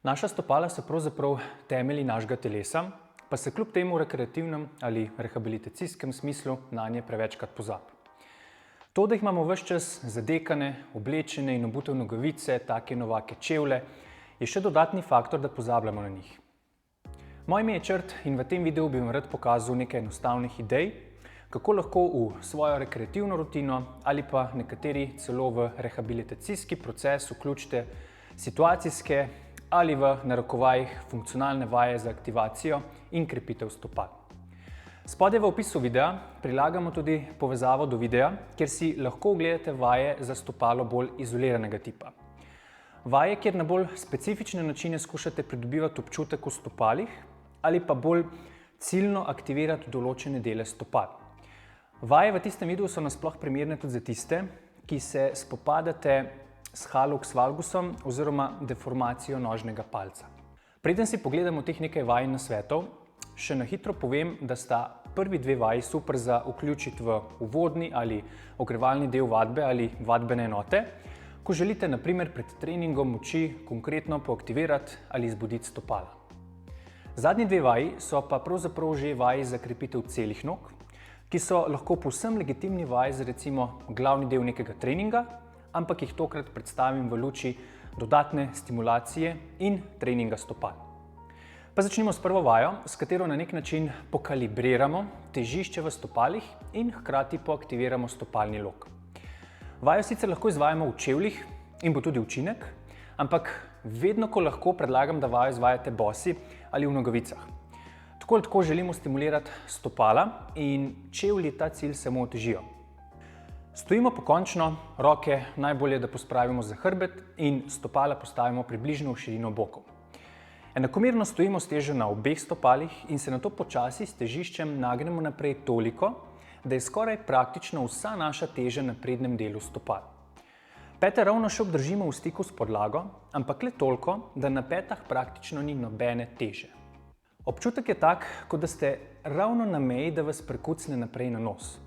Naša stopala so pravzaprav temelji našega telesa, pa se kljub temu v rekreativnem ali rehabilitacijskem smislu nanje prevečkrat pozabi. To, da jih imamo ves čas zadekane, oblečene in obute v nogavice, take novake čevlje, je še dodatni faktor, da pozabljamo na njih. Moje ime je Črt in v tem videu bi vam rad pokazal nekaj enostavnih idej, kako lahko v svojo rekreativno rutino ali pa nekateri celo v rehabilitacijski proces vključite situacijske ali v narekovajih funkcionalne vaje za aktivacijo in krepitev stopal. Spodaj v opisu videa prilagamo tudi povezavo do videa, kjer si lahko ogledate vaje za stopalo bolj izoliranega tipa. Vaje, kjer na bolj specifične načine skušate pridobivati občutek v stopalih ali pa bolj ciljno aktivirati določene dele stopal. Vaje v tistem videu so nasploh primerne tudi za tiste, ki se spopadate s hallux valgusom oziroma deformacijo nožnega palca. Preden si pogledamo teh nekaj vaj in nasvetov, še na hitro povem, da sta prvi dve vaji super za vključiti v uvodni ali ogrevalni del vadbe ali vadbene enote, ko želite na primer pred treningom moči konkretno poaktivirati ali zbuditi stopala. Zadnji dve vaji so pa pravzaprav že vaji za krepitev celih nog, ki so lahko povsem legitimni vaji za recimo glavni del nekega treninga, ampak jih tokrat predstavim v luči dodatne stimulacije in treninga stopal. Pa začnimo s prvo vajo, s katero na nek način pokalibriramo težišče v stopalih in hkrati poaktiviramo stopalni lok. Vajo sicer lahko izvajamo v čevljih in bo tudi učinek, ampak vedno, ko lahko, predlagam, da vajo izvajate bosi ali v nogavicah. Tako ali tako želimo stimulirati stopala in čevlji ta cilj samo otežijo. Stojimo pokončno, roke najbolje, da pospravimo za hrbet in stopala postavimo približno v širino bokov. Enakomerno stojimo s težo na obeh stopalih in se nato počasi s težiščem nagnemo naprej toliko, da je skoraj praktično vsa naša teža na prednjem delu stopal. Pete ravno še obdržimo v stiku s podlago, ampak le toliko, da na petah praktično ni nobene teže. Občutek je tak, kot da ste ravno na meji, da vas prekucne naprej na nos.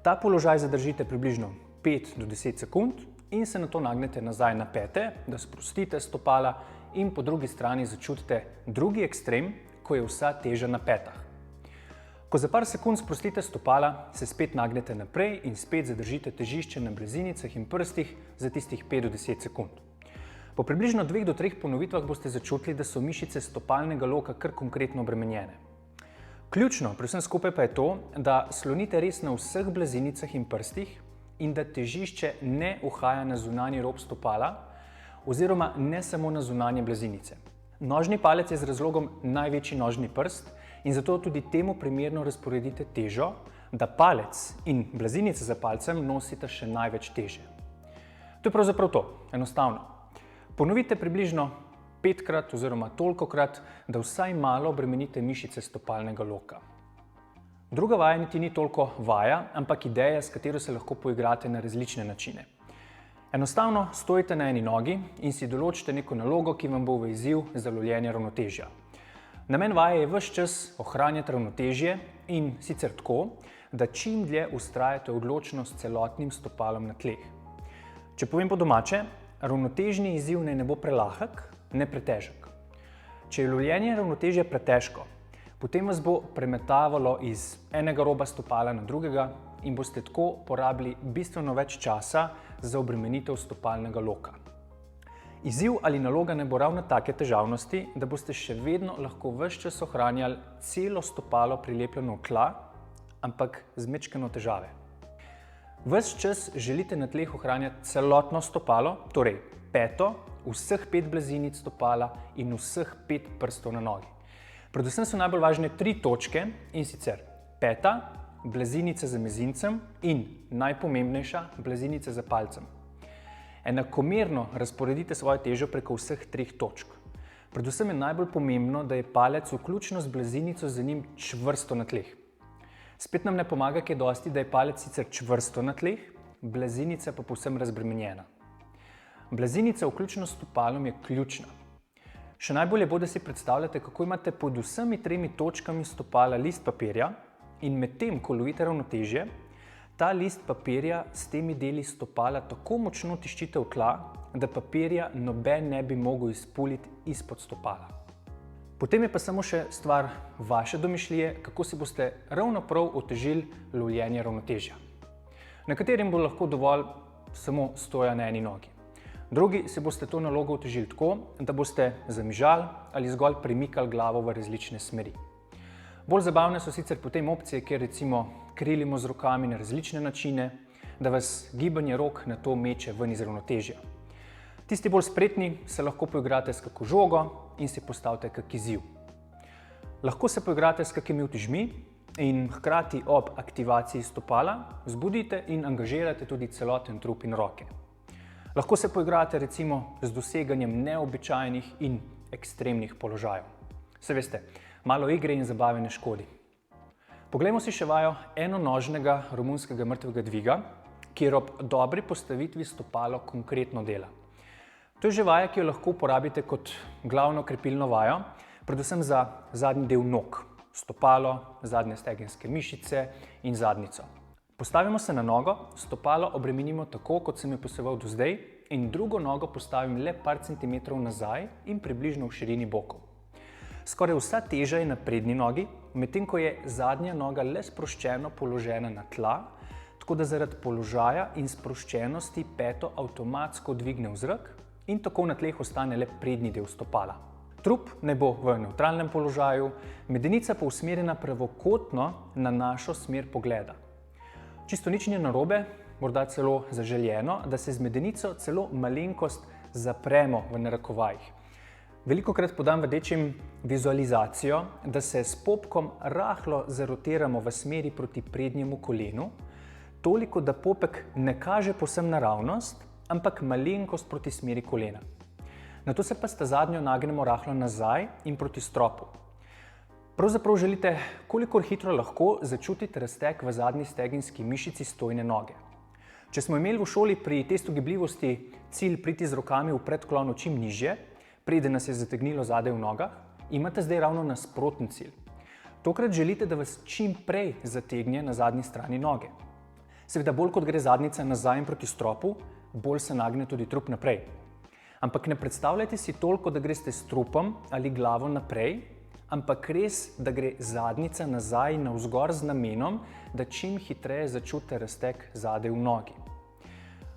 Ta položaj zadržite približno 5 do 10 sekund in se nato nagnete nazaj na pete, da sprostite stopala in po drugi strani začutite drugi ekstrem, ko je vsa teža na petah. Ko za par sekund sprostite stopala, se spet nagnete naprej in spet zadržite težišče na blazinicah in prstih za tistih 5 do 10 sekund. Po približno 2 do 3 ponovitvah boste začutili, da so mišice stopalnega loka kar konkretno obremenjene. Ključno pri vsem skupaj pa je to, da slonite res na vseh blazinicah in prstih in da težišče ne uhaja na zunanji rob stopala oziroma ne samo na zunanje blazinice. Nožni palec je z razlogom največji nožni prst in zato tudi temu primerno razporedite težo, da palec in blazinice za palcem nosita še največ teže. To je pravzaprav to, enostavno. Ponovite približno 5krat oziroma tolikokrat, da vsaj malo obremenite mišice stopalnega loka. Druga vaja niti ni toliko vaja, ampak ideja, s katero se lahko poigrate na različne načine. Enostavno stojite na eni nogi in si določite neko nalogo, ki vam bo v izziv za lovljenje ravnotežja. Namen vaje je ves čas ohranjati ravnotežje in sicer tako, da čim dlje vztrajate odločno s celotnim stopalom na tleh. Če povem po domače, ravnotežni izziv naj ne bo prelahek, ne pretežek. Če je lovljenje ravnotežja pretežko, potem vas bo premetavalo iz enega roba stopala na drugega in boste tako porabili bistveno več časa za obremenitev stopalnega loka. Izziv ali naloga ne bo ravno take težavnosti, da boste še vedno lahko ves čas ohranjali celo stopalo prilepljeno v tla, ampak z majčkeno težave. Ves čas želite na tleh ohranjati celotno stopalo, torej peto, vseh 5 blazinic stopala in vseh 5 prstov na nogi. Predvsem so najbolj važne 3 točke in sicer peta, blazinica za mezincem in najpomembnejša, blazinica za palcem. Enakomerno razporedite svojo težo preko vseh 3 točk. Predvsem je najbolj pomembno, da je palec vključno z blazinico za njim čvrsto na tleh. Spet nam ne pomaga kaj dosti, da je palec sicer čvrsto na tleh, blazinica pa povsem razbremenjena. Blazinica vključno s stopalom je ključna. Še najbolje bo, da si predstavljate, kako imate pod vsemi 3 točkami stopala list papirja in medtem, ko lovite ravnotežje, Ta list papirja s temi deli stopala tako močno tiščite v tla, da papirja noben ne bi mogel izpuliti izpod stopala. Potem je pa samo še stvar vaše domišljije, kako si boste ravno prav otežili lovljenje ravnotežja. Nekaterim bo lahko dovolj samo stoja na eni nogi. Drugi si boste to nalogo otežili tako, da boste zamižali ali zgolj premikali glavo v različne smeri. Bolj zabavne so sicer potem opcije, kjer recimo krilimo z rokami na različne načine, da vas gibanje rok na to meče ven iz ravnotežja. Tisti bolj spretni se lahko poigrate s kako žogo in si postavite kak izziv. Lahko se poigrate s kakimi utežmi in hkrati ob aktivaciji stopala vzbudite in angažirate tudi celoten trup in roke. Lahko se poigrate recimo z doseganjem neobičajnih in ekstremnih položajev. Se veste, malo igre in zabave ne škodi. Poglejmo si še vajo enonožnega romunskega mrtvega dviga, kjer ob dobri postavitvi stopalo konkretno dela. To je že vaja, ki jo lahko uporabite kot glavno krepilno vajo, predvsem za zadnji del nog, stopalo, zadnje stegenske mišice in zadnjico. Postavimo se na nogo, stopalo obremenimo tako, kot sem jo poseval do zdaj, in drugo nogo postavim le par centimetrov nazaj in približno v širini bokov. Skoraj vsa teža je na prednji nogi, medtem ko je zadnja noga le sproščeno položena na tla, tako da zaradi položaja in sproščenosti peto avtomatsko dvigne v zrak in tako na tleh ostane le prednji del stopala. Trup naj bo v nevtralnem položaju, medenica pa usmerjena pravokotno na našo smer pogleda. Čisto nič ni narobe, morda celo zaželjeno, da se z medenico celo malenkost zapremo v narekovajih. Velikokrat podam vadečim vizualizacijo, da se s popkom rahlo zarotiramo v smeri proti prednjemu kolenu, toliko, da popek ne kaže povsem naravnost, ampak malenkost proti smeri kolena. Nato se pa sta zadnjo nagnemo rahlo nazaj in proti stropu. Pravzaprav želite, kolikor hitro lahko, začutiti razteg v zadnji stegenski mišici stojne noge. Če smo imeli v šoli pri testu gibljivosti cilj priti z rokami v predklonu čim nižje, preden nas je zategnilo zadaj v nogah, imate zdaj ravno nasproten cilj. Tokrat želite, da vas čim prej zategne na zadnji strani noge. Seveda bolj kot gre zadnjica nazaj in proti stropu, bolj se nagne tudi trup naprej. Ampak ne predstavljajte si toliko, da greste s trupom ali glavo naprej, ampak res, da gre zadnjica nazaj navzgor z namenom, da čim hitreje začutite razteg zadaj v nogi.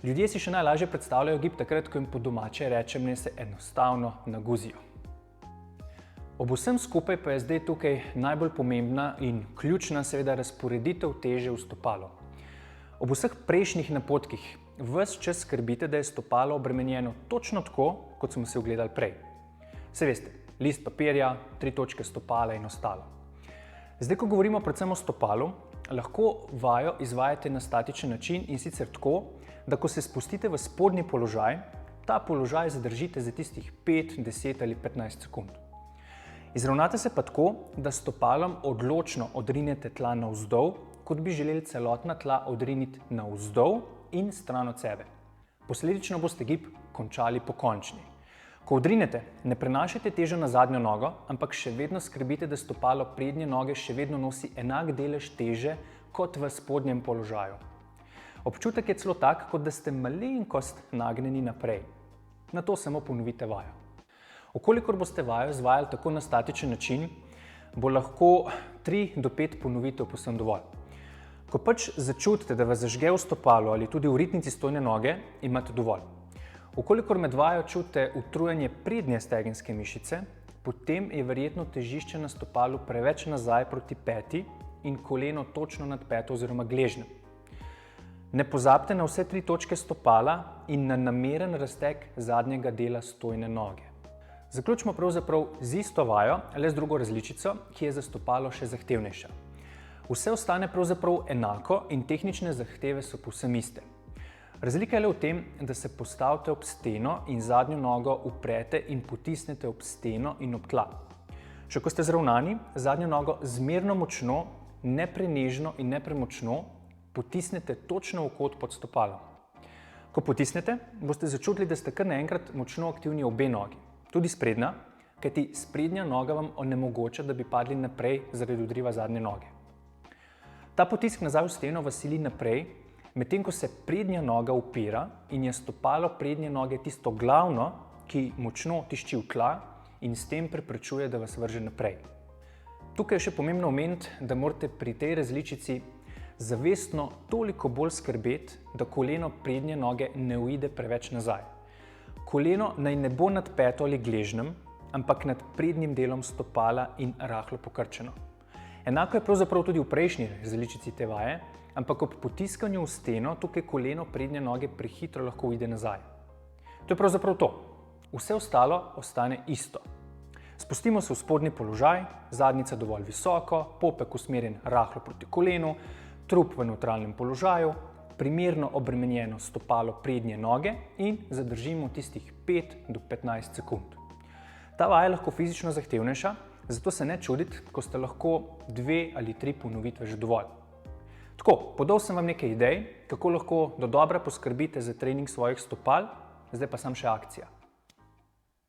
Ljudje si še najlažje predstavljajo gib takrat, ko jim po domače rečem, ne se enostavno naguzijo. Ob vsem skupaj pa je zdaj tukaj najbolj pomembna in ključna seveda razporeditev teže v stopalo. Ob vseh prejšnjih napotkih ves čas skrbite, da je stopalo obremenjeno točno tako, kot smo se ogledali prej. Se veste, list papirja, 3 točke stopala in ostalo. Zdaj, ko govorimo predvsem o stopalu, lahko vajo izvajate na statičen način in sicer tako, da ko se spustite v spodnji položaj, ta položaj zadržite za tistih 5, 10 ali 15 sekund. Izravnate se pa tako, da stopalom odločno odrinete tla navzdol, kot bi želeli celotna tla odriniti navzdol in stran od sebe. Posledično boste gib končali pokončni. Ko odrinete, ne prenašajte težo na zadnjo nogo, ampak še vedno skrbite, da stopalo prednje noge še vedno nosi enak delež teže kot v spodnjem položaju. Občutek je celo tak, kot da ste malenkost nagnjeni naprej. Nato samo ponovite vajo. Okolikor boste vajo izvajali tako na statičen način, bo lahko 3 do 5 ponovitev povsem dovolj. Ko pač začutite, da vas zažge v stopalu ali tudi v ritnici stojne noge, imate dovolj. Okolikor med vajo čutite utrujanje prednje stegenske mišice, potem je verjetno težišče na stopalu preveč nazaj proti peti in koleno točno nad peto oziroma gležnjem. Ne pozabite na vse 3 točke stopala in na nameren razteg zadnjega dela stojne noge. Zaključimo pravzaprav z isto vajo, le z drugo različico, ki je za stopalo še zahtevnejša. Vse ostane pravzaprav enako in tehnične zahteve so povsem iste. Razlika je le v tem, da se postavite ob steno in zadnjo nogo uprete in potisnete ob steno in ob tla. Še ko ste zravnani, zadnjo nogo zmerno močno, ne prenežno in ne premočno, potisnete točno v kot pod stopalom. Ko potisnete, boste začutili, da ste kar naenkrat močno aktivni obe nogi, tudi sprednja, kajti sprednja noga vam onemogoča, da bi padli naprej zaradi odriva zadnje noge. Ta potisk nazaj v steno vas sili naprej, medtem ko se prednja noga upira in je stopalo prednje noge tisto glavno, ki močno tišči v tla in s tem preprečuje, da vas vrže naprej. Tukaj je še pomembno omeniti, da morate pri tej različici zavestno toliko bolj skrbeti, da koleno prednje noge ne uide preveč nazaj. Koleno naj ne bo nad peto ali gležnjem, ampak nad prednjim delom stopala in rahlo pokrčeno. Enako je pravzaprav tudi v prejšnji različici te vaje, ampak ob potiskanju v steno tukaj koleno prednje noge prehitro lahko uide nazaj. To je pravzaprav to. Vse ostalo ostane isto. Spustimo se v spodnji položaj, zadnjica dovolj visoko, popek usmerjen rahlo proti kolenu, trup v nevtralnem položaju, primerno obremenjeno stopalo prednje noge in zadržimo tistih 5 do 15 sekund. Ta vaja je lahko fizično zahtevnejša, zato se ne čuditi, ko ste lahko 2 ali 3 ponovitve že dovolj. Tako, podal sem vam nekaj idej, kako lahko dodobra poskrbite za trening svojih stopal, zdaj pa samo še akcija.